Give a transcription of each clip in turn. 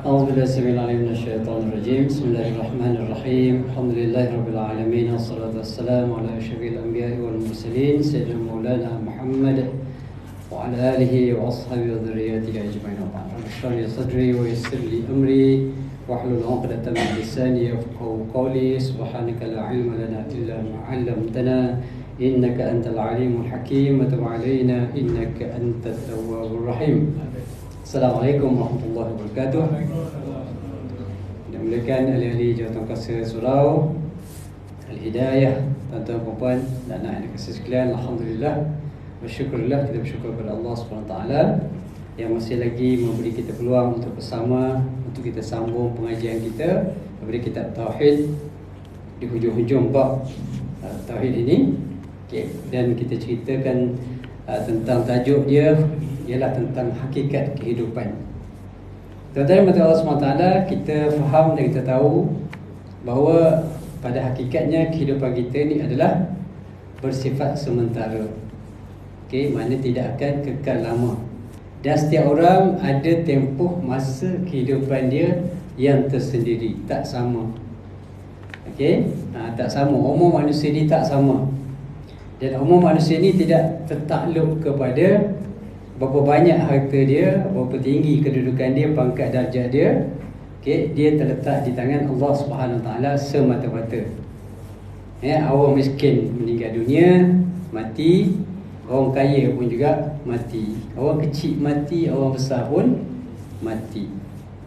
أعوذ بالله السميع العليم من الشيطان الرجيم. بسم الله الرحمن الرحيم. الحمد لله رب العالمين والصلاة والسلام على أشرف الأنبياء والمرسلين سيدنا مولانا محمد وعلى آله وأصحابه وذريته أجمعين. وبعد اشرح لي صدري ويسر لي أمري واحلل عقدة من لساني يفقهوا قولي. سبحانك لا علم لنا إلا ما علمتنا إنك أنت العليم الحكيم وتب علينا إنك أنت التواب الرحيم. Assalamualaikum warahmatullahi wabarakatuh. Dimuliakan ahli-ahli Jawatan Kasar Surau, Al-Hidayah, tuan-tuan, puan-puan dan anak-anak kasih sekalian, alhamdulillah, bersyukurlah, kita bersyukur kepada Allah SWT yang masih lagi memberi kita peluang untuk bersama, untuk kita sambung pengajian kita, memberi kitab Tauhid di hujung-hujung bab Tauhid ini. Okay. Dan kita ceritakan tentang tajuk dia ialah tentang hakikat kehidupan. Tuan-tuan dan Allah SWT, kita faham dan kita tahu bahawa pada hakikatnya kehidupan kita ni adalah bersifat sementara. Okey, maknanya tidak akan kekal lama. Dan setiap orang ada tempoh masa kehidupan dia yang tersendiri, tak sama. Okey, tak sama. Umur manusia ni tak sama. Dan umur manusia ni tidak tertakluk kepada berapa banyak harta dia, berapa tinggi kedudukan dia, pangkat darjah dia. Okey, dia terletak di tangan Allah Subhanahu Wa Taala semata-mata. Orang miskin meninggal dunia, mati. Orang kaya pun juga mati. Orang kecil mati, orang besar pun mati.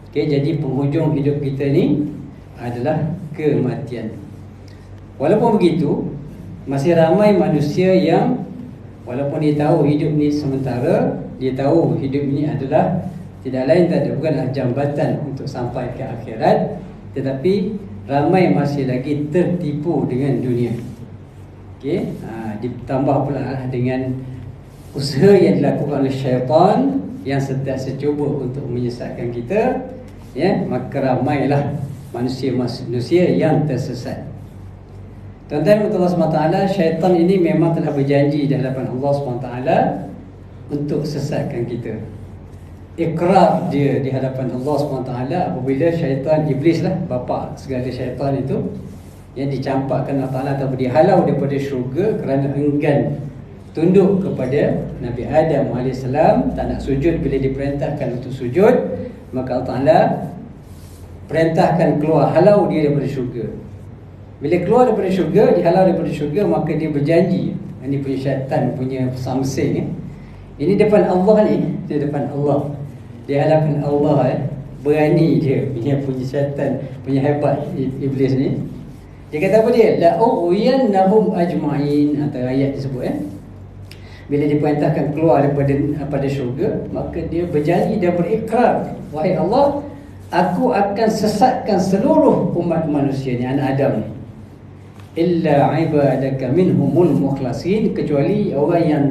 Okey, jadi penghujung hidup kita ni adalah kematian. Walaupun begitu, masih ramai manusia yang walaupun dia tahu hidup ni sementara, dia tahu hidup ini adalah tidak lain tak ada, bukanlah jambatan untuk sampai ke akhirat, tetapi ramai masih lagi tertipu dengan dunia. Okey, ditambah pula dengan usaha yang dilakukan oleh syaitan yang sentiasa cuba untuk menyesatkan kita, maka ramailah manusia-manusia yang tersesat. Tuan-tuan Allah SWT, syaitan ini memang telah berjanji di hadapan Allah SWT untuk sesatkan kita. Ikrar dia di hadapan Allah SWT apabila syaitan, iblis lah, bapa segala syaitan itu, yang dicampakkan Allah Ta'ala atau dihalau daripada syurga kerana enggan tunduk kepada Nabi Adam AS, tak nak sujud bila diperintahkan untuk sujud, maka Allah Ta'ala perintahkan keluar, halau dia daripada syurga. Bila keluar daripada syurga, dihalau daripada syurga, maka dia berjanji. Ini punya syaitan punya samsing. Ini depan Allah ni, dia depan Allah, di hadapan Allah, berani dia punya syaitan, punya hebat iblis ni. Dia kata apa dia? La u'yannahum ajma'in, antara ayat disebut bila diperintahkan keluar daripada syurga, maka dia berjanji dan berikrar, wahai Allah, aku akan sesatkan seluruh umat manusia ni, anak Adam ni, illa ibadaka minhumul mukhlasin, kecuali orang yang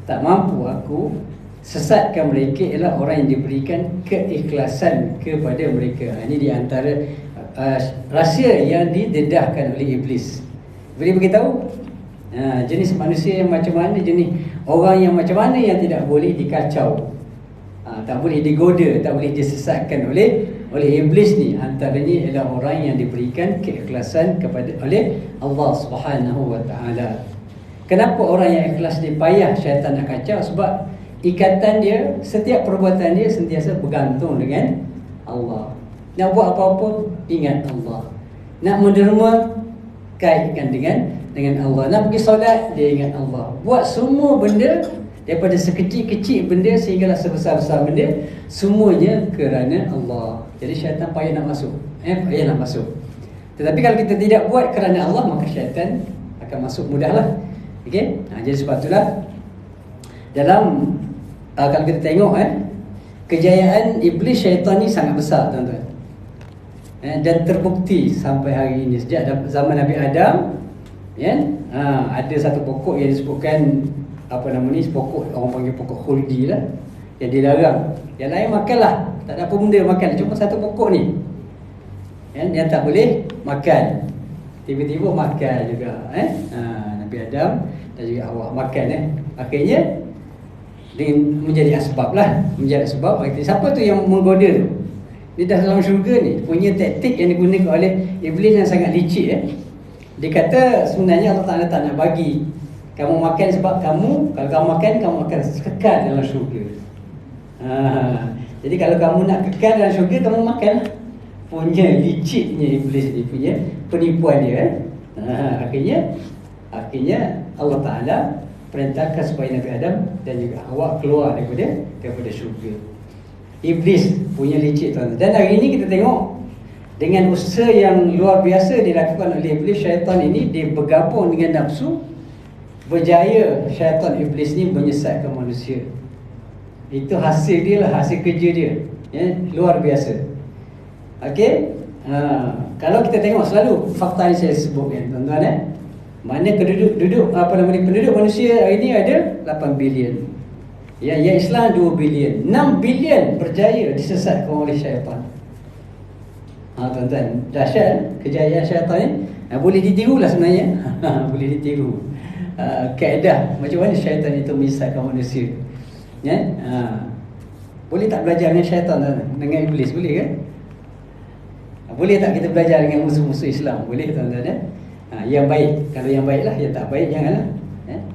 tak mampu aku sesatkan mereka ialah orang yang diberikan keikhlasan kepada mereka. Ini di antara rahsia yang didedahkan oleh iblis. Boleh beritahu jenis manusia yang macam mana, jenis orang yang macam mana yang tidak boleh dikacau, tak boleh digoda, tak boleh disesatkan oleh oleh iblis ni, antaranya ialah orang yang diberikan keikhlasan oleh Allah Subhanahu wa taala. Kenapa orang yang ikhlas ni payah syaitan nak kacau? Sebab ikatan dia, setiap perbuatan dia sentiasa bergantung dengan Allah. Nak buat apa-apa ingat Allah. Nak menderma kaitkan dengan Allah. Nak pergi solat dia ingat Allah. Buat semua benda, daripada sekecil-kecil benda sehinggalah sebesar-besar benda, semuanya kerana Allah. Jadi syaitan payah nak masuk. Payah nak masuk. Tetapi kalau kita tidak buat kerana Allah, maka syaitan akan masuk mudahlah. Okey? Jadi sebab itulah dalam kalau kita tengok kejayaan iblis syaitan ni sangat besar, tuan-tuan. Dan terbukti sampai hari ini, sejak zaman Nabi Adam, ada satu pokok yang disebutkan pokok, orang panggil pokok khuldi lah, yang dilarang. Yang lain makanlah, tak ada apa benda makan, cuma satu pokok ni yang tak boleh makan. Tiba-tiba makan juga. Nabi Adam dan juga Hawa makan. Akhirnya menjadi asbab lah. Menjadi asbab. Siapa tu yang menggoda tu? Dia dah dalam syurga ni, punya taktik yang digunakan oleh iblis yang sangat licik. Dia kata sebenarnya Allah Ta'ala tak nak bagi kamu makan, sebab kalau kamu makan, kamu akan kekal dalam syurga. Jadi kalau kamu nak kekal dalam syurga, kamu makan lah. Punya liciknya iblis ni, punya penipuan dia. Akhirnya Allah Ta'ala perintahkan supaya Nabi Adam dan juga Hawa keluar daripada syurga. Iblis punya licik, tuan-tuan. Dan hari ini kita tengok dengan usaha yang luar biasa dilakukan oleh iblis, syaitan ini dia bergabung dengan nafsu, berjaya syaitan iblis ni menyesatkan manusia. Itu hasil dia lah, hasil kerja dia. Luar biasa. Okey? Kalau kita tengok selalu fakta ni saya sebutkan, tuan-tuan. Mana penduduk manusia hari ini ada 8 bilion. Yang Islam 2 bilion. 6 bilion berjaya disesatkan oleh syaitan. Tuan-tuan, dahsyat kejayaan syaitan ni. Boleh ditiru lah sebenarnya. Boleh ditiru. Kaedah macam mana syaitan itu menyesatkan manusia. Boleh tak belajar dengan syaitan, dengan iblis? Boleh kan? Boleh tak kita belajar dengan musuh-musuh Islam? Boleh, tuan-tuan. Yang baik, kalau yang baiklah. Yang tak baik janganlah.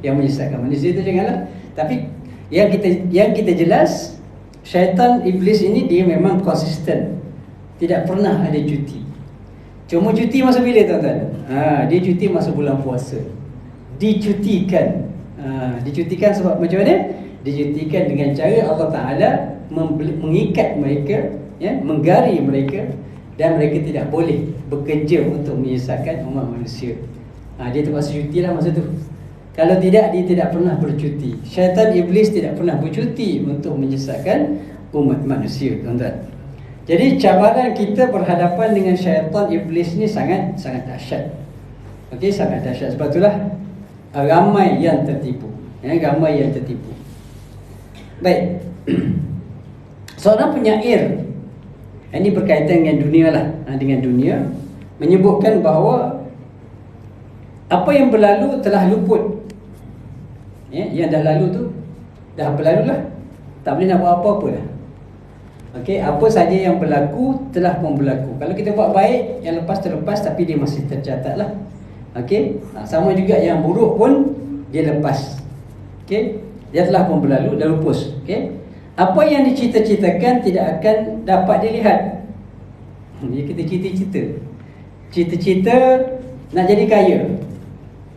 Yang menyesatkan manusia itu janganlah. Tapi yang kita jelas, syaitan iblis ini dia memang konsisten, tidak pernah ada cuti. Cuma cuti masa bila, tuan-tuan? Dia cuti masa bulan puasa. Dicutikan. Dicutikan sebab macam mana? Dicutikan dengan cara Allah Ta'ala mengikat mereka, menggari mereka, dan mereka tidak boleh bekerja untuk menyesatkan umat manusia. Dia terpaksa cuti lah masa tu. Kalau tidak, dia tidak pernah bercuti. Syaitan iblis tidak pernah bercuti untuk menyesatkan umat manusia, tuan-tuan. Jadi cabaran kita berhadapan dengan syaitan iblis ni sangat dahsyat. Okey, sangat dahsyat. Sebab itulah ramai yang tertipu. Ramai yang tertipu. Baik. Seorang penyair, ini berkaitan dengan dunia lah, dengan dunia, menyebutkan bahawa apa yang berlalu telah luput. Yang dah lalu tu dah berlalu lah, tak boleh nak buat apa-apa dah. Okey, apa saja yang berlaku telah pun berlaku. Kalau kita buat baik, yang lepas terlepas, tapi dia masih tercatat lah. Okey, sama juga yang buruk pun dia lepas. Okey, dia telah pun berlalu, dah lupus. Okey, apa yang dicita-citakan tidak akan dapat dilihat. Dia kita cita-cita nak jadi kaya.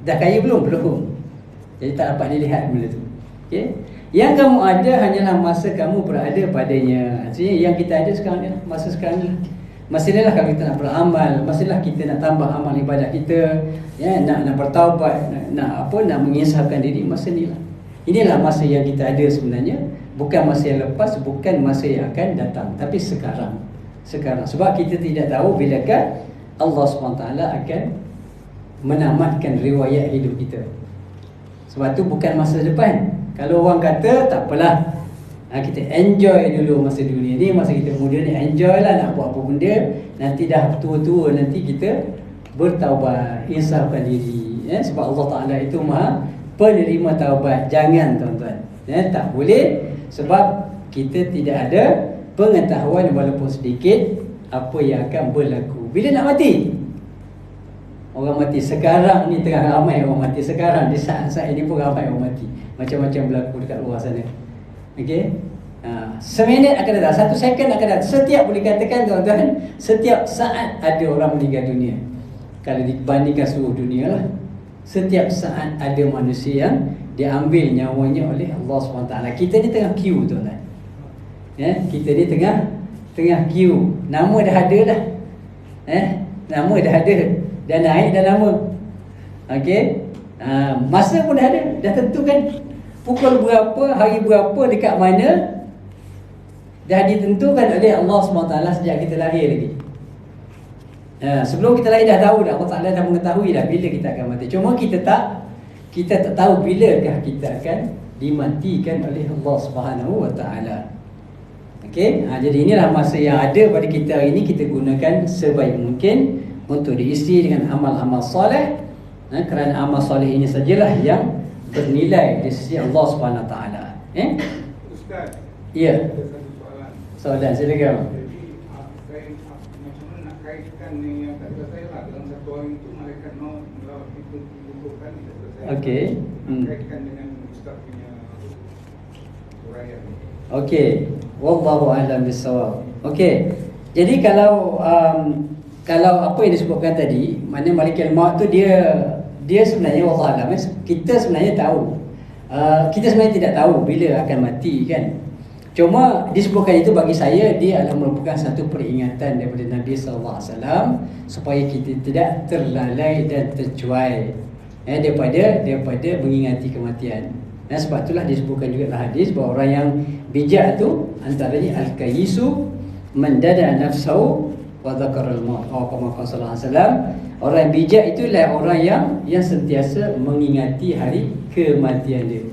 Dah kaya belum? Belum. Jadi tak dapat dilihat benda tu. Okey, yang kamu ada hanyalah masa kamu berada padanya. Artinya yang kita ada sekarang ni, masa sekarang ni. Masihlah kalau kita nak beramal, masihlah kita nak tambah amal ibadat kita, nak bertaubat, nak mengisahkan diri, masa ni lah. Inilah masa yang kita ada sebenarnya. Bukan masa yang lepas, bukan masa yang akan datang, tapi sekarang. Sebab kita tidak tahu bilakah Allah SWT akan menamatkan riwayat hidup kita. Sebab tu bukan masa depan. Kalau orang kata tak apalah, kita enjoy dulu masa dunia ni, masa kita muda ni, enjoy lah nak buat apa benda. Nanti dah tua-tua, nanti kita bertaubat, insafkan diri. Sebab Allah Ta'ala itu maha penerima taubat. Jangan, tuan-tuan, tak boleh. Sebab kita tidak ada pengetahuan walaupun sedikit apa yang akan berlaku bila nak mati. Orang mati sekarang ni, tengah ramai orang mati sekarang, di saat-saat ini pun ramai orang mati. Macam-macam berlaku dekat luar sana. Okey. Seminit akan datang, 1 second akan datang. Setiap, boleh katakan tuan-tuan, setiap saat ada orang meninggal dunia. Kalau dibandingkan seluruh dunia lah, setiap saat ada manusia yang diambil nyawanya oleh Allah SWT. Kita ni tengah queue tuan-tuan. Ya, kita ni tengah queue. Nama dah ada dah. Nama dah ada. Dah naik dah nama. Okey. Masa pun dah ada, dah tentukan pukul berapa, hari berapa, dekat mana, dah ditentukan oleh Allah SWT sejak kita lahir lagi. Sebelum kita lahir dah tahu dah, Allah Ta'ala dah mengetahui dah bila kita akan mati. Cuma kita tak tahu bilakah kita akan dimatikan oleh Allah SWT. Okey. Jadi inilah masa yang ada pada kita hari ini. Kita gunakan sebaik mungkin untuk diisi dengan amal-amal soleh, kerana amal soleh ini sajalah yang bernilai di sisi Allah SWT. Ustaz, Ya. ada satu soalan. Soalan silakan. Jadi macam mana nak kaitkan ni yang tak selesai lah. Dalam satu orang itu malaikat maut melawat itu dibutuhkan tidak selesai. Okey. Kaitkan dengan Ustaz punya uraian. Okey. Wallahu a'lam bissawab. Okey. Jadi kalau apa yang disebutkan tadi, mana malaikat maut tu dia sebenarnya wallahu a'lam, kita sebenarnya tahu. Kita sebenarnya tidak tahu bila akan mati kan. Cuma disebutkan itu bagi saya dia adalah merupakan satu peringatan daripada Nabi sallallahu alaihi wasallam supaya kita tidak terlalai dan tercuai daripada mengingati kematian. Dan sebab itulah disebutkan juga dalam hadis bahawa orang yang bijak tu antaranya al-kayyisu man dada nafsahu wa dzakara al-maut. Sallallahu alaihi wasallam, orang yang bijak itulah orang yang sentiasa mengingati hari kematian dia.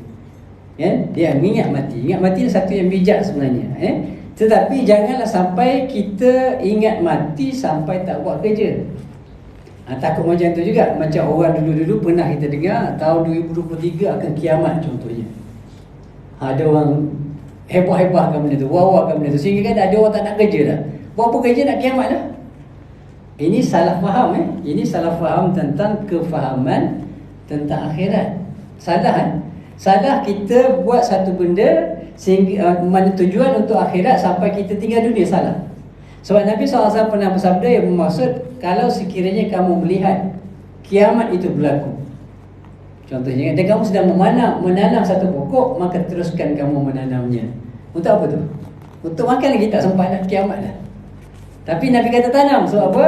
Dia mengingat mati. Ingat mati adalah satu yang bijak sebenarnya. Tetapi janganlah sampai kita ingat mati sampai tak buat kerja. Takut macam tu juga. Macam orang dulu-dulu pernah kita dengar tahun 2023 akan kiamat contohnya. Ada orang hebah-hebahkan benda tu, wawahkan benda tu, sehingga kan ada orang tak nak kerja dah. Buat apa kerja nak kiamat dah? Ini salah faham. Ini salah faham tentang kefahaman tentang akhirat. Salah kan? Salah kita buat satu benda sehingga mana tujuan untuk akhirat sampai kita tinggal dunia, salah. Sebab Nabi SAW pernah bersabda yang bermaksud, kalau sekiranya kamu melihat kiamat itu berlaku, contohnya, dan kamu sedang menanam satu pokok, maka teruskan kamu menanamnya. Untuk apa tu? Untuk makan lagi tak sempat nak kiamat dah. Tapi Nabi kata tanam. Sebab apa?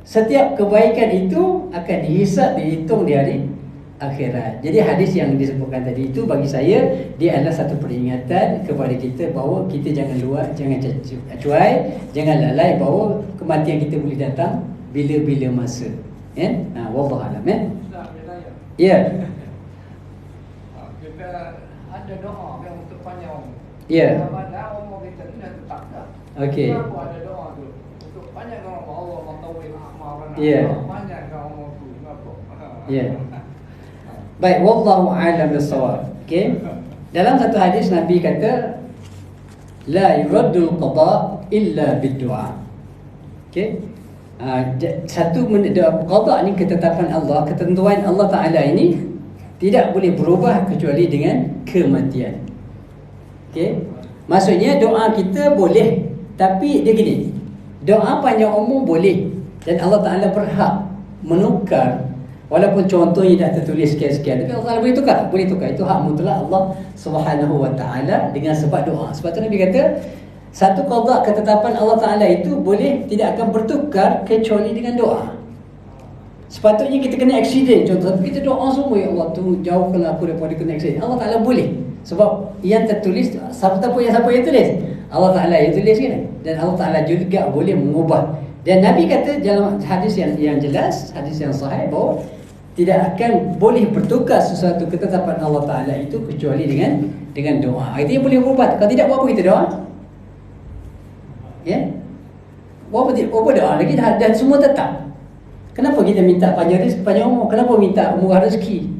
Setiap kebaikan itu akan dihisap, dihitung di hari akhirat. Jadi hadis yang disebutkan tadi itu bagi saya dia adalah satu peringatan kepada kita bahawa kita jangan jangan cuai, jangan lalai bahawa kematian kita boleh datang bila-bila masa. Wallahu a'lam. Ya. Kita ada doa yang untuk panjang umur. Ya. Padahal umur kita ni dah tetap dah. Okey. Kenapa ada doa tu? Untuk panjangkan umur Allah, matawil a'mar. Ya. Panjangkan umur tu. Kenapa? Ya. Baik, wallahu a'lam bissawab. Okey. Dalam satu hadis Nabi kata la yuraddul qada illa bid-du'a. Okey. Satu qada ni ketetapan Allah, ketentuan Allah Taala ini tidak boleh berubah kecuali dengan kematian. Okey. Maksudnya doa kita boleh, tapi dia gini. Doa panjang umur boleh dan Allah Taala berhak menukar. Walaupun contohnya dah tertulis sekian-sekian, tapi Allah boleh tukar. Boleh tukar. Itu hak mutlak Allah Subhanahu Wa Taala dengan sebab doa. Sebab tu Nabi kata satu qada ketetapan Allah Taala itu boleh tidak akan bertukar kecuali dengan doa. Sepatutnya kita kena accident, contoh, kita doa semua, ya Allah tu jauhkanlah aku daripada kena accident. Allah Taala boleh. Sebab yang tertulis siapa yang tulis? Allah Taala yang tulis kan. Dan Allah Taala juga boleh mengubah. Dan Nabi kata dalam hadis yang jelas, hadis yang sahih, bahawa tidak akan boleh bertukar sesuatu ketetapan Allah Ta'ala itu kecuali dengan doa. Artinya boleh berubah. Kalau tidak, buat apa kita doa? Ya? Buat apa doa lagi? Dan semua tetap. Kenapa kita minta panjang umur? Kenapa minta murah rezeki?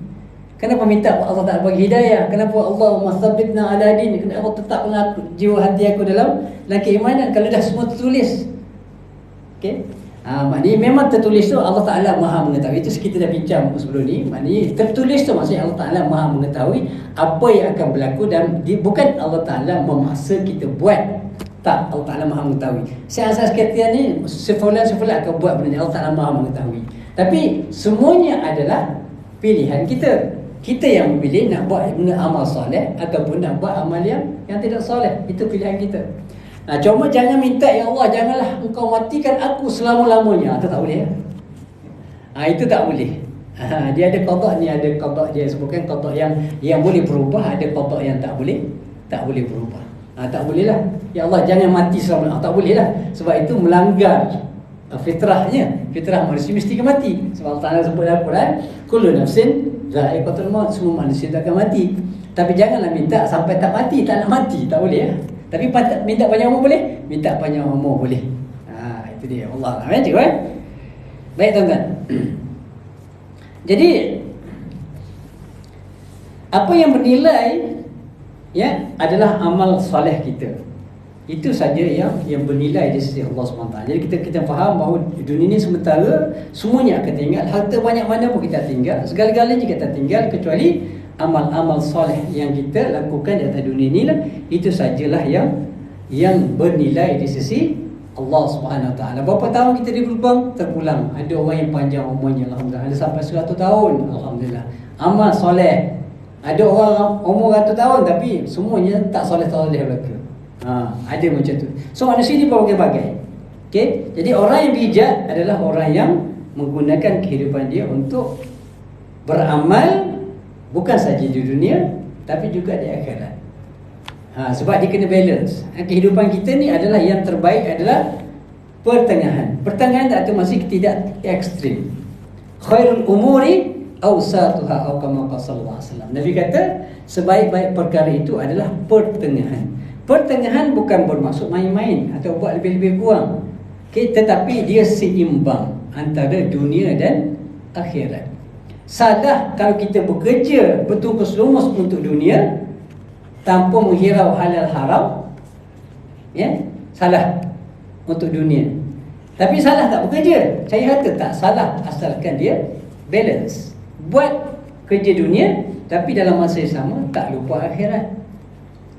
Kenapa minta Allah Ta'ala bagi hidayah? Kenapa Allahumma tsabbitna ala din? Kenapa Allah tetapkan jiwa hati aku dalam keimanan? Kalau dah semua tertulis, Okey. Maknanya memang tertulis tu Allah Ta'ala Maha mengetahui. Itu kita dah bincang sebelum ni. Maknanya tertulis tu maksudnya Allah Ta'ala Maha mengetahui apa yang akan berlaku, dan bukan Allah Ta'ala memaksa kita buat. Tak, Allah Ta'ala Maha mengetahui. Asas kata ni sefulan akan buat benda ni, Allah Ta'ala Maha mengetahui. Tapi semuanya adalah pilihan kita. Kita yang memilih nak buat benda amal soleh ataupun nak buat amal yang tidak soleh. Itu pilihan kita. Cuma jangan minta, ya Allah janganlah engkau matikan aku selama-lamanya. Itu tak boleh. Itu tak boleh. Dia ada qada ni, ada qada dia sebutkan qada yang boleh berubah, ada qada yang tak boleh berubah. Tak boleh lah. Ya Allah jangan mati selama-lamanya. Tak boleh lah. Sebab itu melanggar fitrahnya. Fitrah manusia mesti akan mati. Sebab Allah Ta'ala sebut dalam Quran, kullu nafsin dha'iqatul maut, semua manusia tak akan mati. Tapi janganlah minta sampai tak mati, tak nak mati. Tak boleh ya. Tapi minta panjang umur boleh? Minta panjang umur boleh. Itu dia. Allah Amin. Baik tuan-tuan. Jadi apa yang bernilai adalah amal soleh kita. Itu saja yang bernilai di sisi Allah SWT. Jadi kita faham bahawa dunia ini sementara, semuanya akan tinggal. Harta banyak mana pun kita tinggal, segala-galanya kita tinggal, kecuali amal-amal soleh yang kita lakukan di atas dunia ini lah. Itu sajalah yang bernilai di sisi Allah SWT. Berapa tahun kita diberubah? Terpulang. Ada orang yang panjang umurnya, alhamdulillah. Ada sampai 100 tahun, alhamdulillah. Amal soleh. Ada orang umur 100 tahun tapi semuanya tak soleh-soleh belaka. Ada macam tu. So manusia ni berbagai-bagai. Okay? Jadi orang yang bijak adalah orang yang menggunakan kehidupan dia untuk beramal, bukan saja di dunia tapi juga di akhirat. Sebab dia kena balance. Kehidupan kita ni adalah yang terbaik adalah pertengahan. Pertengahan itu masih tidak ekstrim. Khairul umuri awsatuha atau kama qala sallallahu alaihi wasallam. Nabi kata sebaik-baik perkara itu adalah pertengahan. Pertengahan bukan bermaksud main-main atau buat lebih-lebih kurang. Tetapi dia seimbang antara dunia dan akhirat. Salah kalau kita bekerja betul keseluruh untuk dunia tanpa menghirau halal haram, salah untuk dunia. Tapi salah tak bekerja? Saya kata tak salah, asalkan dia balance. Buat kerja dunia tapi dalam masa yang sama tak lupa akhirat.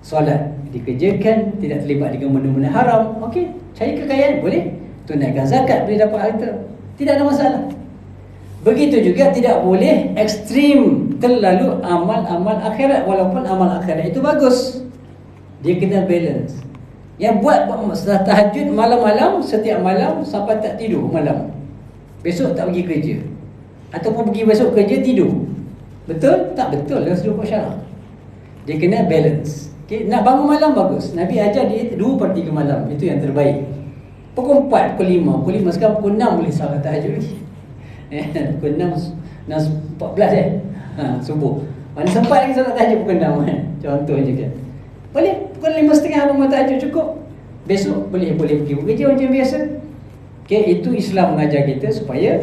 Solat dikerjakan, tidak terlibat dengan benda-benda haram. Okey, cari kekayaan boleh, tunaikan zakat boleh dapat harta, tidak ada masalah. Begitu juga tidak boleh ekstrim terlalu amal-amal akhirat, walaupun amal akhirat itu bagus. Dia kena balance. Yang buat setelah tahajud malam-malam, setiap malam sampai tak tidur malam, besok tak pergi kerja, ataupun pergi besok kerja tidur. Betul? Tak betul dalam seluruh syarak. Dia kena balance. Okay, nak bangun malam bagus. Nabi ajar dia 2/3 malam, itu yang terbaik. Pukul 4, pukul 5, pukul 5 sekarang pukul 6 boleh salat tahajud lagi. Pukul 6 14 subuh. Mana sempat lagi salat tahajud pukul 6 contoh je kan. Boleh pukul 5.30 bangun tahajud cukup. Besok boleh pergi bekerja macam biasa. Okay, itu Islam mengajar kita supaya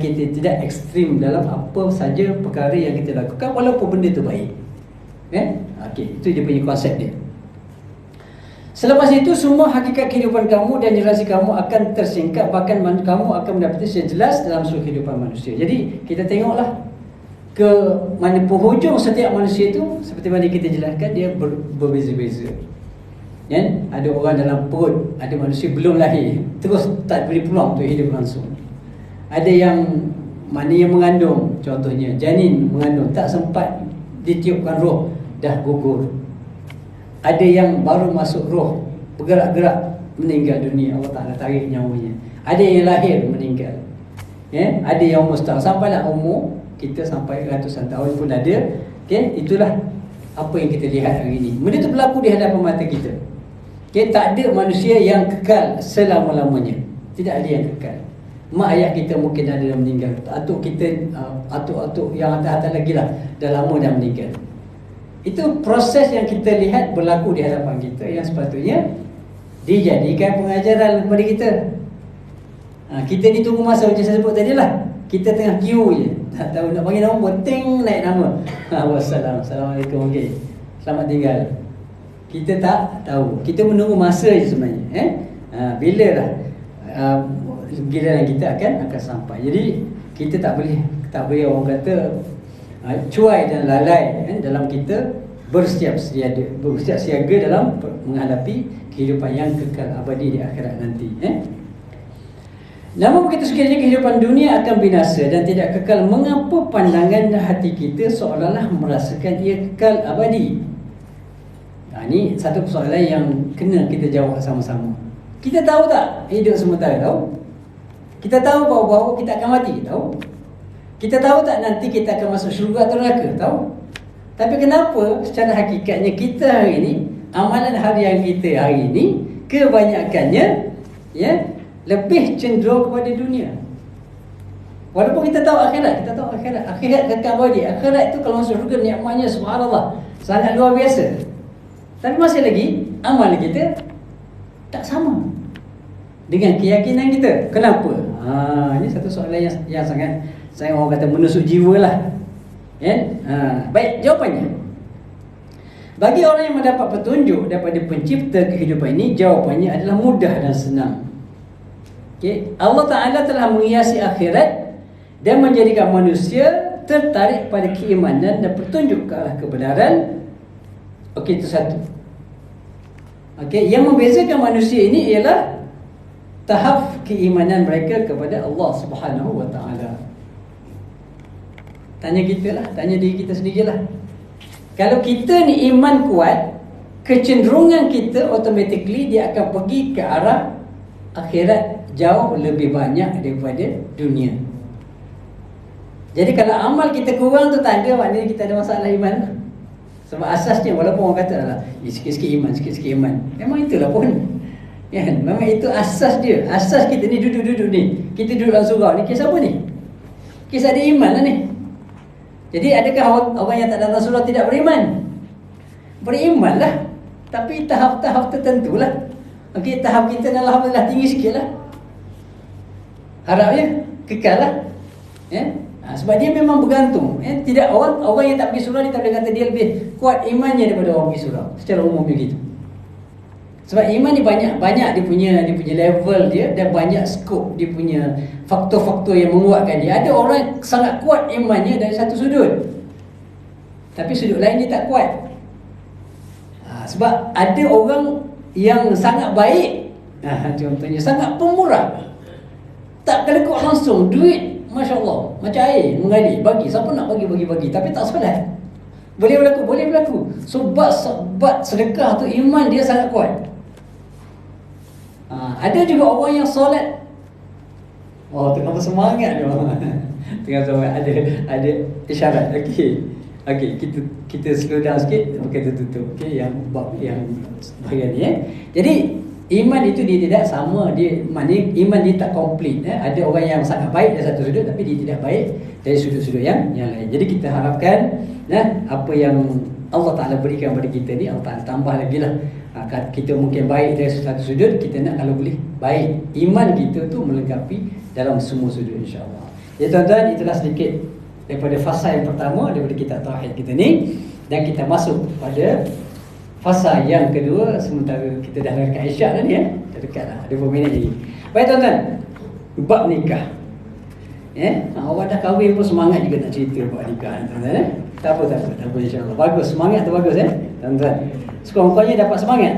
kita tidak ekstrim dalam apa saja perkara yang kita lakukan walaupun benda tu baik. Okey, itu dia punya konsep dia. Selepas itu semua hakikat kehidupan kamu dan generasi kamu akan tersingkap, bahkan kamu akan mendapati sejelas dalam seluruh kehidupan manusia. Jadi kita tengoklah ke mana penghujung setiap manusia itu, seperti mana kita jelaskan, dia berbeza-beza. Ada orang dalam perut, ada manusia belum lahir, terus tak beri peluang untuk hidup langsung. Ada yang mana yang mengandung, contohnya janin mengandung, tak sempat ditiupkan roh, dah gugur. Ada yang baru masuk roh, bergerak-gerak, meninggal dunia, Allah Ta'ala tarik nyawanya. Ada yang lahir meninggal, ada yang mustahil, sampailah umur kita sampai ratusan tahun pun ada. Itulah apa yang kita lihat hari ini. Benda itu berlaku di hadapan mata kita. Tak ada manusia yang kekal selama-lamanya. Tidak ada yang kekal. Mak ayah kita mungkin ada yang meninggal, atuk kita, atuk-atuk yang atas-atas lagi lah, dah lama dah meninggal. Itu proses yang kita lihat berlaku di hadapan kita, yang sepatutnya dijadikan pengajaran kepada kita. Kita ni tunggu masa macam saya sebut tadi lah. Kita tengah queue je, tak tahu nak panggil nombor, ting naik nama. Wassalam, Assalamualaikum, okay, selamat tinggal. Kita tak tahu, kita menunggu masa je sebenarnya. Bila lah giliran kita akan sampai. Jadi kita tak boleh orang kata cuai dan lalai dalam kita bersiap siaga dalam menghadapi kehidupan yang kekal abadi di akhirat nanti. Namun begitu sekiranya kehidupan dunia akan binasa dan tidak kekal, mengapa pandangan hati kita seolah-olah merasakan ia kekal abadi? Ini satu persoalan yang kena kita jawab sama-sama. Kita tahu tak hidup sementara? Tahu? Kita tahu bahawa kita akan mati? Tahu? Kita tahu tak nanti kita akan masuk syurga atau neraka? Tahu? Tapi kenapa secara hakikatnya kita hari ini, amalan harian kita hari ini, kebanyakannya lebih cenderung kepada dunia. Walaupun kita tahu akhirat, akhirat kekal abadi. Akhirat itu kalau masuk syurga nikmatnya subhanallah sangat luar biasa. Tapi masih lagi amal kita tak sama dengan keyakinan kita. Kenapa? Ini satu soalan yang sangat saya orang kata menusuk jiwa lah. Baik, jawapannya. Bagi orang yang mendapat petunjuk daripada pencipta kehidupan ini, jawapannya adalah mudah dan senang. Allah Ta'ala telah menghiasi akhirat dan menjadikan manusia tertarik pada keimanan dan petunjuk ke arah kebenaran. Itu satu. Yang membezakan manusia ini ialah tahap keimanan mereka kepada Allah Subhanahu wa Ta'ala. Tanya kita lah, tanya diri kita sendirilah. Kalau kita ni iman kuat, kecenderungan kita automatically dia akan pergi ke arah akhirat jauh lebih banyak daripada dunia. Jadi kalau amal kita kurang tu tanda maknanya kita ada masalah iman. Sebab asasnya walaupun orang kata lah sikit-sikit iman. Memang itulah pun. Memang itu asas dia. Asas kita ni duduk-duduk ni. Kita duduk dalam surau ni, kisah apa ni? Kisah ada iman lah ni. Jadi adakah orang yang tak datang surau tidak beriman? Beriman lah. Tapi tahap-tahap tertentu lah. Tahap kita alhamdulillah tinggi sikit lah. Harapnya kekal lah. Sebab dia memang bergantung. Tidak orang yang tak pergi surau, dia tak boleh kata dia lebih kuat imannya daripada orang pergi surau. Secara umum begitu. Sebab iman ni banyak dia punya level dia, dan banyak skop dia punya faktor-faktor yang menguatkan dia. Ada orang sangat kuat imannya dari satu sudut, tapi sudut lain dia tak kuat. Sebab ada orang yang sangat baik, contohnya sangat pemurah, tak kelekuk langsung duit, Masya Allah, macam air mengalir, bagi siapa nak bagi, tapi tak solat. Boleh berlaku. Sebab sedekah tu iman dia sangat kuat. Ada juga orang yang solat, tengah bersemangat dia. Tengah semangat, ada isyarat. Okey, kita slow down sikit, kita tutup. Yang bahagian ni. Jadi iman itu dia tidak sama, maknanya iman dia tak komplit. Ada orang yang sangat baik dari satu sudut, tapi dia tidak baik dari sudut-sudut yang lain. Jadi kita harapkan apa yang Allah Ta'ala berikan kepada kita ni, Allah Ta'ala tambah lagi lah. Kita mungkin baik dari satu sudut, kita nak kalau boleh baik. Iman kita tu melengkapi dalam semua sudut, insyaAllah. Ya tuan-tuan, itulah sedikit daripada fasa yang pertama daripada kitab Tauhid kita ni. Dan kita masuk pada fasa yang kedua. Sementara kita dah dekat Isyak dah ni, dah dekat dah, ada beberapa minit lagi. Baik tuan-tuan, bab nikah. Awak dah kahwin pun semangat juga nak cerita bab nikah, tuan-tuan. Tak apa, insyaAllah. Bagus, semangat tu bagus, tuan-tuan. Sekurang-kurangnya dapat semangat.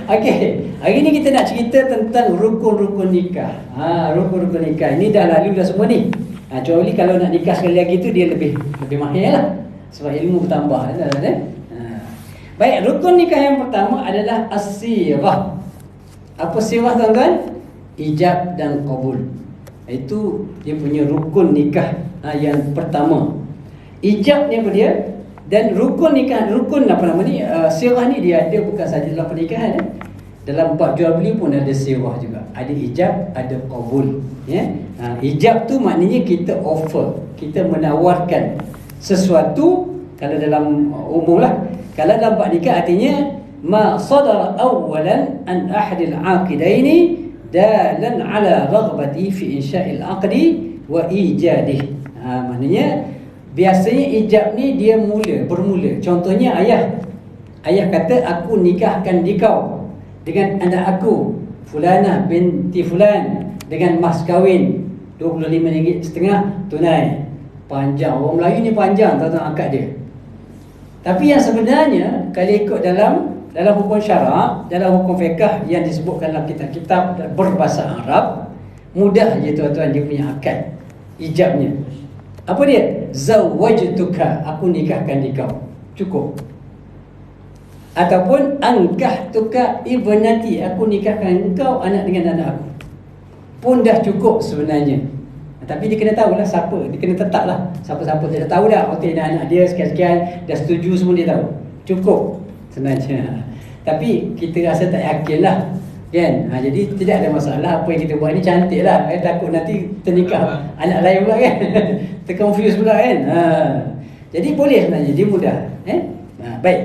Okey, hari ni kita nak cerita tentang rukun-rukun nikah. Rukun-rukun nikah ini dah lalu dah semua ni. Kecuali kalau nak nikah sekali lagi tu dia lebih mahir lah, sebab ilmu bertambah. Baik, rukun nikah yang pertama adalah as-sirah. Apa sirah, tuan-tuan? Ijab dan qabul. Itu dia punya rukun nikah yang pertama. Ijab ni apa dia? Dan rukun nikah, sirah ni dia ada bukan saja dalam pernikahan. Dalam bab jual beli pun ada sirah juga. Ada ijab, ada qabul. Ijab tu maknanya kita offer, kita menawarkan sesuatu. Kalau dalam umum lah, kalau dalam bab nikah artinya ma sadara awalan an ahadil aqidaini dalan ala raghbati fi insya'il aqdi wa ijadih. Maknanya biasanya ijab ni dia bermula. Contohnya ayah kata aku nikahkan dikau dengan anak aku Fulanah binti Fulan dengan mas kahwin RM25.5 tunai. Panjang, orang Melayu ni panjang tuan-tuan akad dia. Tapi yang sebenarnya kalau ikut dalam hukum syarak, dalam hukum fiqh yang disebutkan dalam kitab-kitab berbahasa Arab, mudah je tuan-tuan dia punya akad ijabnya. Apa dia? Zawwajtuka, aku nikahkan kau. Cukup. Ataupun ankahtuka ibnati, aku nikahkan engkau anak dengan anak aku. Pun dah cukup sebenarnya. Tapi dia kena tahulah siapa, dia kena tetaplah siapa-siapa. Dia dah tahu dah, okey anak dia sekian-sekian, dah setuju semua dia tahu. Cukup sebenarnya. Tapi kita rasa tak yakin lah, kan? Jadi tidak ada masalah. Apa yang kita buat ni cantik lah. Takut nanti ternikah anak lain pula kan. Terconfuse pula kan. Jadi boleh sebenarnya, dia mudah. Baik.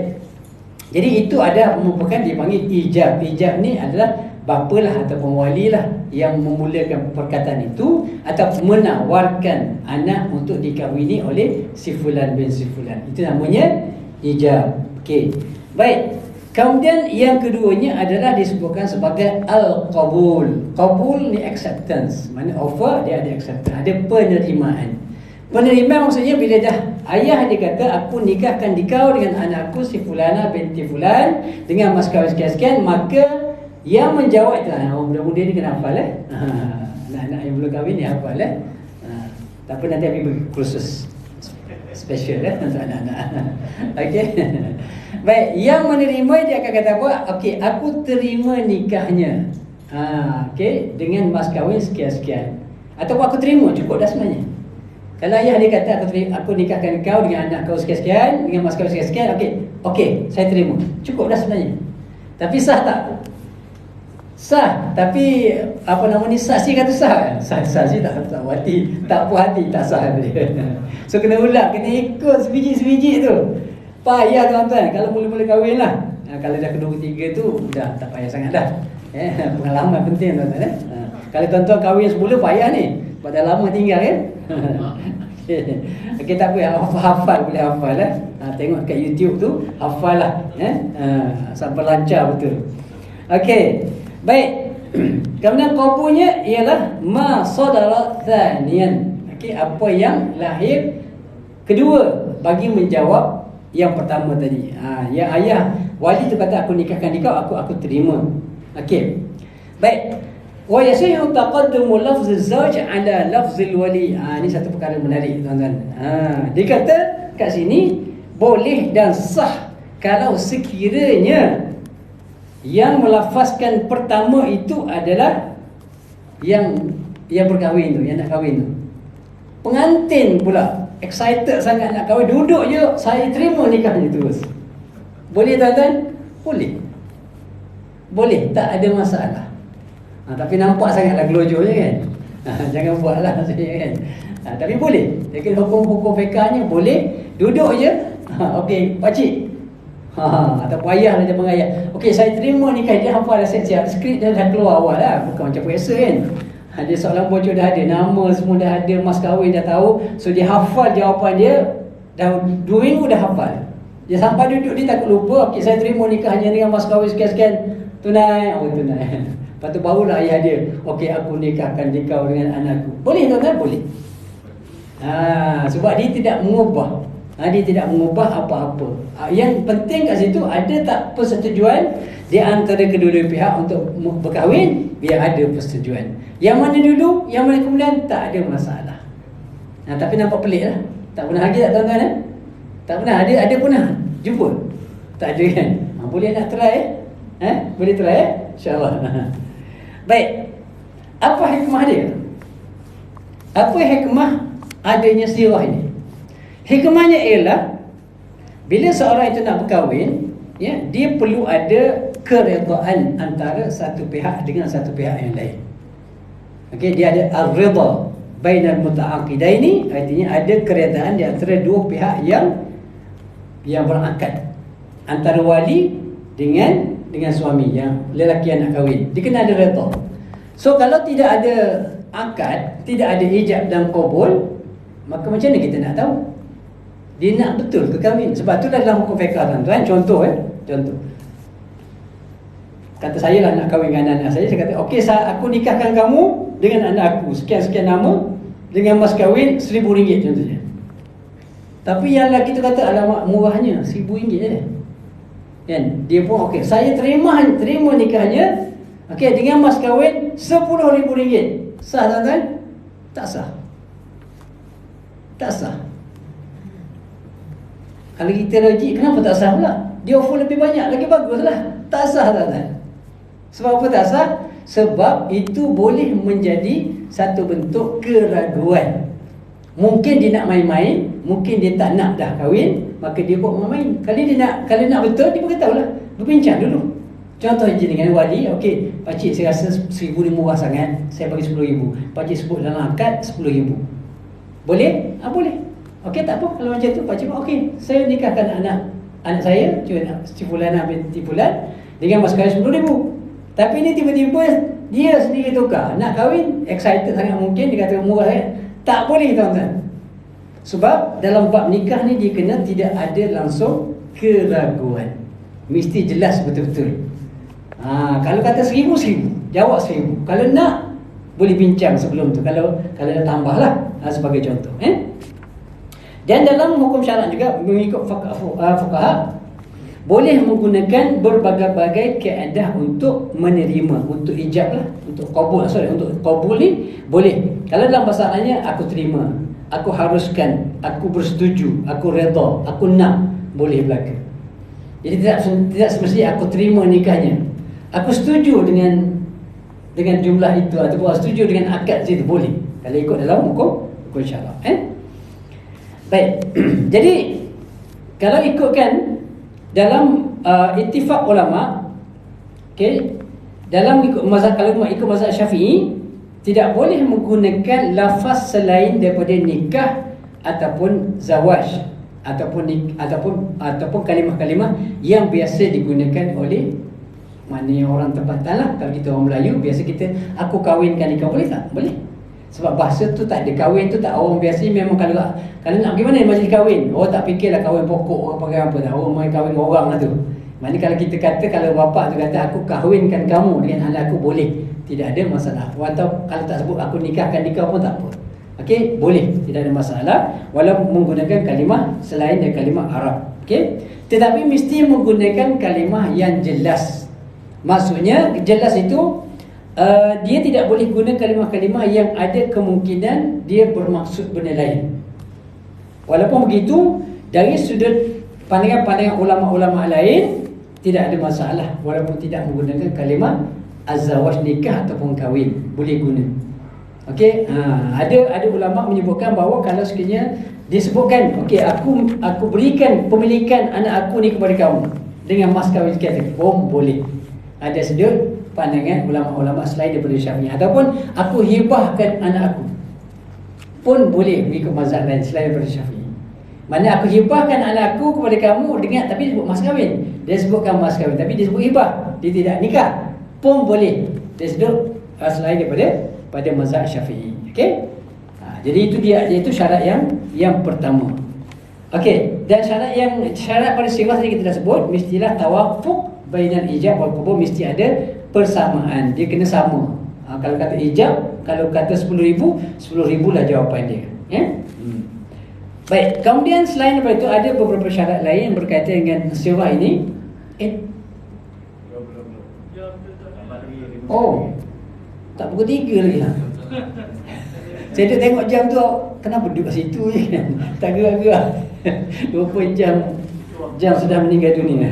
Jadi itu ada merupakan dipanggil ijab. Ijab ni adalah bapa lah ataupun wali lah yang memulakan perkataan itu atau menawarkan anak untuk dikahwini oleh si fulan bin si fulan. Itu namanya ijab. Okey. Baik. Kemudian yang keduanya adalah disebutkan sebagai al-qabul. Qabul ni acceptance. Mana offer dia ada acceptance, ada penerimaan. Penerimaan maksudnya bila dah ayah dia kata aku nikahkan kau dengan anakku si Fulana binti Fulan dengan mas kahwin sekian-sekian, maka yang menjawab itu muda-muda ni kena hafal anak-anak yang belum kahwin ni hafal tak apa, nanti habis kursus special untuk anak-anak. Okey. Baik, yang menerima dia akan kata apa? Okey, aku terima nikahnya. Okey, dengan mas kahwin sekian-sekian. Ataupun aku terima, cukup dah sebenarnya. Kalau ayah dia kata aku nikahkan kau dengan anak kau sekian-sekian, dengan mas kahwin sekian-sekian, okey, saya terima. Cukup dah sebenarnya. Tapi sah tak? Sah, tapi apa nama ni, saksi kata sah. Saksi tak hati, tak puas hati, tak sah dia. So kena ulang, kena ikut sebiji-sebiji tu. Payah tuan-tuan kalau mula-mula kahwin lah. Kalau dah kedua ketiga tu dah tak payah sangat dah. Pengalaman penting tuan-tuan. Kalau tuan-tuan kahwin semula payah ni. Sebab dah lama tinggal kan. Okey, tak apa, hafal boleh hafal tengok kat YouTube tu, hafal lah sampai lancar betul. Okey. Baik. Kemudian qabulnya ialah ma sadara thaniyan. Okey, apa yang lahir kedua bagi menjawab yang pertama tadi. Yang ayah wali tu kata aku nikahkan kau, aku terima. Okey. Baik. Wa yasihu taqaddumu lafz az-zawj ala lafz al-wali. Ini satu perkara menarik tuan-tuan. Dia kata kat sini boleh dan sah kalau sekiranya yang melafazkan pertama itu adalah yang berkahwin tu, yang nak kahwin tu. Pengantin pula excited sangat nak kahwin, duduk je, saya terima nikahnya terus. Boleh tuan-tuan? Boleh. Boleh, tak ada masalah. Tapi nampak sangatlah gelojolnya kan. Jangan buatlah kan. Tapi boleh. Jadi hukum-hukum fiqahnya boleh, duduk je. Okey, pakcik. Ataupun ayah lah, dia panggil ayah. Okey, saya terima nikah dia, hafal dah siap-siap. Skrip dah keluar awal lah. Bukan macam biasa kan. Dia soalan bocor dah ada, nama semua dah ada, mas kahwin dah tahu. So dia hafal jawapan dia. Dah 2 minggu dah hafal. Dia sampai duduk dia takut lupa. Okey, saya terima nikahnya dengan mas kahwin sekian-sekian. Tunai. Tunai. Lepas tu barulah ayah dia, okey aku nikahkan kau dengan anakku. Boleh tuan-tuan? Boleh. Sebab dia tidak mengubah. Dia tidak mengubah apa-apa. Yang penting kat situ ada tak persetujuan di antara kedua-dua pihak untuk berkahwin, biar ada persetujuan. Yang mana dulu, yang mana kemudian, tak ada masalah. Tapi nampak pelik lah. Tak pernah lagi tak tuan-tuan? Tak pernah. Ada pernah jumpa? Tak ada kan? Boleh nak try Boleh try InsyaAllah. Baik. Apa hikmah dia? Apa hikmah adanya sirah ini? Hikmahnya ialah bila seorang itu nak berkahwin, dia perlu ada keredaan antara satu pihak dengan satu pihak yang lain. Okey, dia ada ar-ridha bainal muta'aqidaini, artinya ada keredaan di antara dua pihak yang berakad, antara wali dengan suami, yang lelaki yang nak kahwin. Dia kena ada redha. So kalau tidak ada akad, tidak ada ijab dan qabul, maka macam mana kita nak tahu dia nak betul ke kahwin? Sebab tu dalam hukum fiqh tuan-tuan, contoh. kata saya lah nak kahwin dengan anak saya kata okey aku nikahkan kamu dengan anak aku sekian-sekian nama dengan mas kahwin RM1,000 contohnya. Tapi yang lelaki tu kata alamak murahnya RM1,000 je. Kan? Dia pun okey, saya terima nikahnya. Okey, dengan mas kahwin RM10,000. Sah tuan-tuan? Tak sah. Tak sah. Kalau kita logik, kenapa tak sah pula? Dia offer lebih banyak, lagi baguslah. Tak sah tuan-tuan. Sebab apa tak sah? Sebab itu boleh menjadi satu bentuk keraguan. Mungkin dia nak main-main, mungkin dia tak nak dah kahwin, maka dia buat main-main. Kalau nak betul, dia beritahu lah. Berbincang dulu. Contoh je dengan wali, okey, pakcik saya rasa RM1,000 ni murah sangat, saya bagi RM10,000. Pakcik sebut dalam akad RM10,000. Boleh? Boleh. Okey, tak apa. Kalau macam tu, pakcik buat, okey, saya nikahkan anak saya, si Fulana binti Fulan, dengan mas kahwin RM10,000. Tapi ni tiba-tiba dia sendiri tukar, nak kahwin, excited sangat mungkin, dia kata murah sangat. Tak boleh tuan-tuan. Sebab dalam bab nikah ni dia kena tidak ada langsung keraguan. Mesti jelas betul-betul. Kalau kata RM1,000, jawab RM1,000. Kalau nak, boleh bincang sebelum tu. Kalau dah tambah lah, sebagai contoh. Dan dalam hukum syarak juga, mengikut fuqaha, boleh menggunakan berbagai-bagai kaedah untuk menerima, untuk ijab lah, untuk qabul ni boleh. Kalau dalam bahasa Arabnya, aku terima, aku haruskan, aku bersetuju, aku redha, aku nak, boleh berlaku. Jadi tidak semestinya aku terima nikahnya, aku setuju dengan jumlah itu, ataupun setuju dengan akad situ, boleh. Kalau ikut dalam hukum syarak. Baik. Jadi kalau ikutkan dalam ittifaq ulama, okey, dalam kalau ikut mazhab Syafi'i, tidak boleh menggunakan lafaz selain daripada nikah ataupun zawaj ataupun kalimah-kalimah yang biasa digunakan oleh maknanya orang tempatan lah. Kalau kita orang Melayu, biasa kita aku kahwinkan nikah, boleh tak? Boleh. Sebab bahasa tu tak ada, kahwin tu tak, orang biasa memang kalau nak pergi mana majlis kahwin, orang tak fikirlah kahwin pokok, orang pakai apa dah, orang main kahwin orang lah tu. Maknanya kalau kita kata, kalau bapa tu kata aku kahwinkan kamu dengan anak aku, boleh, tidak ada masalah. Atau kalau tak sebut aku nikahkan nikah pun tak apa. Okey, boleh, tidak ada masalah walaupun menggunakan kalimah selain dari kalimah Arab. Okey, tetapi mesti menggunakan kalimah yang jelas. Maksudnya jelas itu dia tidak boleh guna kalimah-kalimah yang ada kemungkinan dia bermaksud benda lain. Walaupun begitu, dari sudut pandangan ulama-ulama lain, tidak ada masalah walaupun tidak menggunakan kalimah az-zawaj, nikah ataupun kahwin, boleh guna. Okey, ada ulama menyebutkan bahawa kalau sekiranya disebutkan, okey, aku berikan pemilikan anak aku ni kepada kamu dengan mas kahwin sekian, boleh. Ada sudut pandangan ulama-ulama selain daripada Syafi'i, ataupun aku hibahkan anak aku pun boleh mengikut mazhab lain selain daripada Syafi'i. Maknanya aku hibahkan anak aku kepada kamu dengan, tapi dia sebut mas kahwin, dia sebutkan mas kahwin tapi dia sebut hibah, dia tidak nikah, pun boleh. Dia sebut selain pada mazhab Syafi'i. Okey, jadi itu syarat yang pertama. Okey, dan syarat pada sirah tadi kita dah sebut, mestilah tawafuq bainal ijab wal qabul, mesti ada persamaan, dia kena sama. Kalau kata ijab, kalau kata RM10,000, RM10,000 lah jawapan dia. Baik, kemudian selain daripada itu ada beberapa syarat lain yang berkaitan dengan sirah ini. Tak pukul 3 lagi lah. Saya dah tengok jam tu, kenapa duduk kat situ je kan? Tak gerak-gerak. 20 jam sudah meninggal dunia.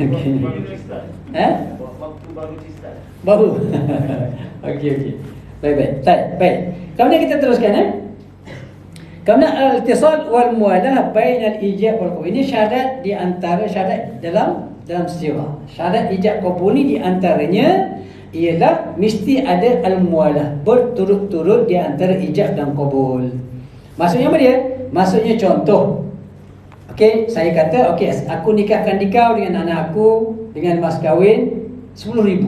Waktu baru start. Baru. Okey. Baik. Kemudian kita teruskan. Kemudian al-ittisal wal muwalah bainal ijab wal qabul. Ini syarat di antara syarat dalam sirah. Syarat ijab qabul ni di antaranya ialah mesti ada al-muwalah, berturut-turut di antara ijab dan qabul. Maksudnya apa dia? Maksudnya contoh, okey, saya kata okey, aku nikahkan kau dengan anak aku dengan mas kahwin RM10,000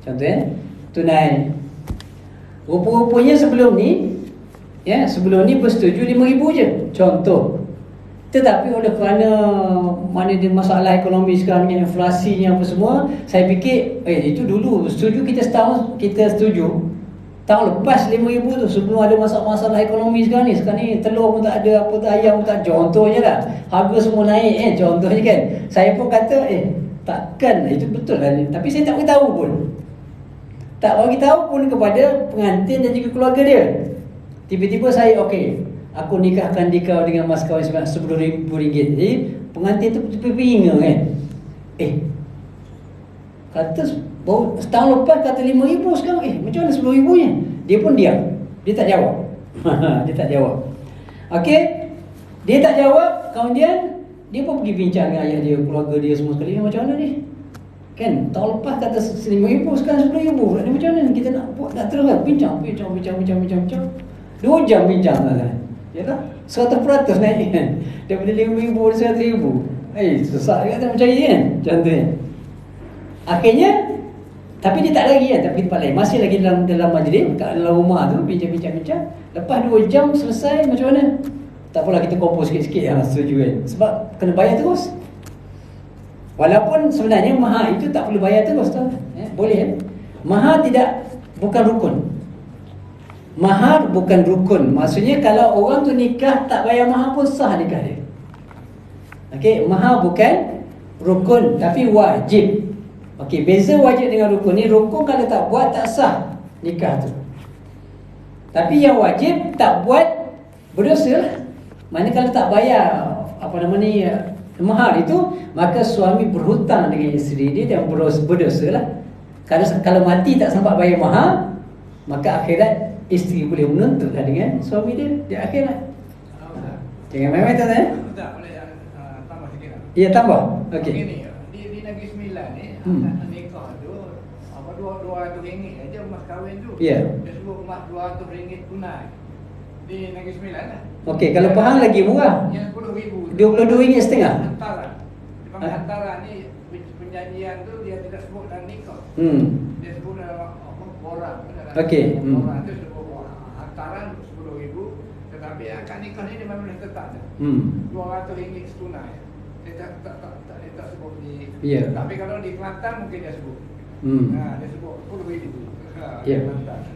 contohnya tunai. Rupa-rupanya sebelum ni bersetuju RM5,000 je, contoh. Tetapi oleh kerana mana dia masalah ekonomi sekarang ni, inflasinya apa semua, saya fikir itu dulu setuju kita setahun kita setuju. Tahun lepas 5,000 tu sebelum ada masalah ekonomi sekarang ni telur pun tak ada, apa tu, ayam pun tak, contohnya lah. Harga semua naik contohnya kan. Saya pun kata takkan itu betul lah. Tapi saya tak beritahu pun. Tak bagi tahu pun kepada pengantin dan juga keluarga dia. Tiba-tiba saya aku nikahkan kau dengan mas kahwin sebanyak RM10,000. Jadi pengantin tu bingung kan. Kata baru setahun lepas kata RM5,000 sekarang. Macam mana RM10,000 nya? Dia pun diam. Dia tak jawab. Dia tak jawab. Okey. Dia tak jawab, kemudian dia pun pergi bincang dengan ayah dia, keluarga dia semua sekali. Macam mana ni? Kan tahun lepas kata RM5,000 sekarang RM10,000. Ni macam mana kita nak buat, nak terus bincang 2 jam bincang kan. Yalah 100% naik kan. Daripada RM5,000 ke RM100,000. Susah juga tak percaya kan. Contohnya. Akhirnya tapi dia tak lagi kan, tapi tempat lain. Masih lagi dalam majlis, kat dalam rumah tu bincang. Lepas 2 jam selesai, macam mana? Tak apalah, kita kompos sikit-sikit setuju kan. Sebab kena bayar terus. Walaupun sebenarnya mahar itu tak perlu bayar terus tu. Boleh Mahar bukan rukun. Mahar bukan rukun. Maksudnya kalau orang tu nikah tak bayar mahar pun sah nikah dia. Okey, mahar bukan rukun tapi wajib. Okey, beza wajib dengan rukun ni. Rukun kalau tak buat tak sah nikah tu. Tapi yang wajib tak buat berdosa lah. Mana kalau tak bayar mahar itu, maka suami berhutang dengan isteri dia dan berdosa lah. Kalau mati tak sempat bayar mahar, maka akhirat isteri boleh menuntutlah dengan suami dia di akhirat. Jangan main-main tak Tak boleh tambah sikit lah. Ya, tambah. Okey. Di Negeri Sembilan ni nikah tu RM200 aja mas kahwin tu. Ya. Dia sebut mas RM200 tunai. Di Negeri Sembilan lah. Okey, kalau Pahang lagi murah. Yang RM10,000. RM22.5. Hantaran. Dipanggil hantaran ni, perjanjian tu dia tidak sebut dalam nikah. Dia sebut dalam borang. Okey. Borang tu sebut hantaran RM10,000, tetapi akad nikah ni dia memang boleh tetap je. RM200 setunai. Dia tak sebut di. Ya. Tapi kalau di Kelantan mungkin dia sebut. Dia sebut RM10,000. Ya.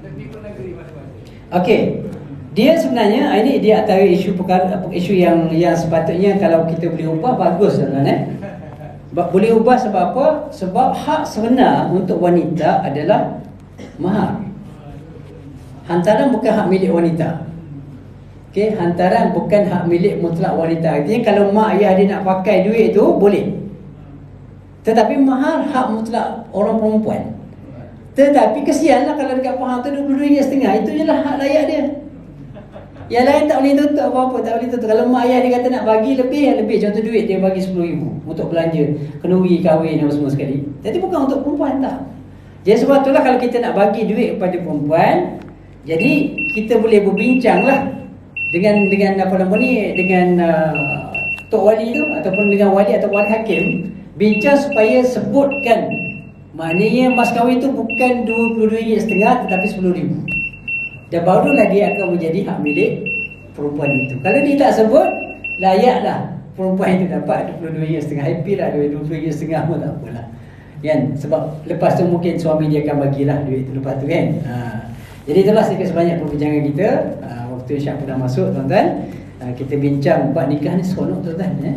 Dan di negeri masing-masing. Okey. Dia sebenarnya ini dia antara isu yang sepatutnya kalau kita boleh ubah bagus kan. Boleh ubah sebab apa? Sebab hak sebenar untuk wanita adalah mahar. Hantaran bukan hak milik wanita. Okey, hantaran bukan hak milik mutlak wanita. Artinya kalau mak ayah dia nak pakai duit tu boleh. Tetapi mahar hak mutlak orang perempuan. Tetapi kesianlah kalau dekat Pahang tu RM22.5. Itu je lah hak layak dia. Yang lain tak boleh tuntut apa-apa, tak boleh tuntut. Kalau mak ayah dia kata nak bagi lebih. Contoh duit dia bagi RM10,000 untuk belanja, kenduri, kahwin dan semua sekali. Jadi bukan untuk perempuan tak. Jadi sebab itulah kalau kita nak bagi duit kepada perempuan, jadi kita boleh berbincang lah dengan tok wali tu ataupun dengan wali atau wali hakim, bincang supaya sebutkan maknanya mas kahwin tu bukan RM22.5 tetapi RM10,000. Dan barulah dia akan menjadi hak milik perempuan itu. Kalau dia tak sebut, layaklah perempuan itu dapat RM22.5. Happy lah RM22.5 pun tak apalah. Kan? Sebab lepas tu mungkin suami dia akan bagilah duit itu lepas tu kan. Jadi itulah sedikit sebanyak perbincangan kita. Waktu Syak pun dah masuk tuan-tuan. Kita bincang bab nikah ni seronok tuan-tuan.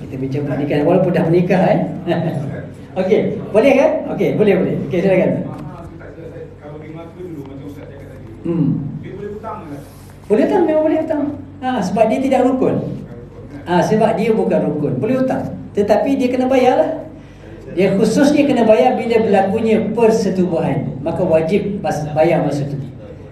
Kita bincang bab nikah walaupun dah menikah Okey, boleh kan? Okey, boleh. Okey, silakan. Kalau lima tu dulu macam Ustaz cakap tadi. Dia boleh hutang ke? Boleh hutang, memang boleh hutang. Sebab dia tidak rukun. Sebab dia bukan rukun. Boleh hutang. Tetapi dia kena bayarlah. Dia khususnya kena bayar bila berlakunya persetubuhan. Maka wajib bayar masa tu.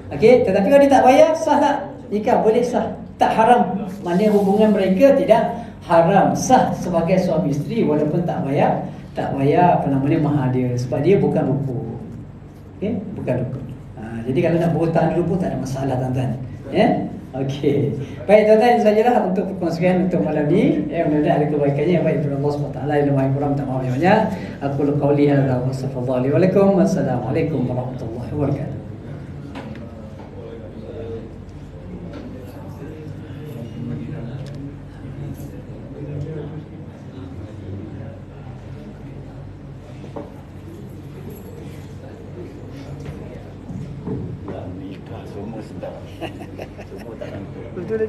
Okey, tetapi kalau dia tak bayar, sah tak? Nikah boleh sah. Tak haram. Maknanya hubungan mereka tidak haram, sah sebagai suami isteri walaupun tak bayar mahar dia, sebab dia bukan rukun. Okey, bukan rukun. Jadi kalau nak berhutang dulu pun tak ada masalah tuan-tuan. Okey. Baik tuan-tuan, itu sajalah untuk perkongsian untuk malam ni. Mudah-mudahan ada kebaikannya. Baik daripada Allah SWT yang Maha Kurang tak maaf banyak. Aku qauli hadza wa astaghfirullahi wa lakum. Wassalamualaikum warahmatullahi wabarakatuh. Semua tak tentu. Betul dia.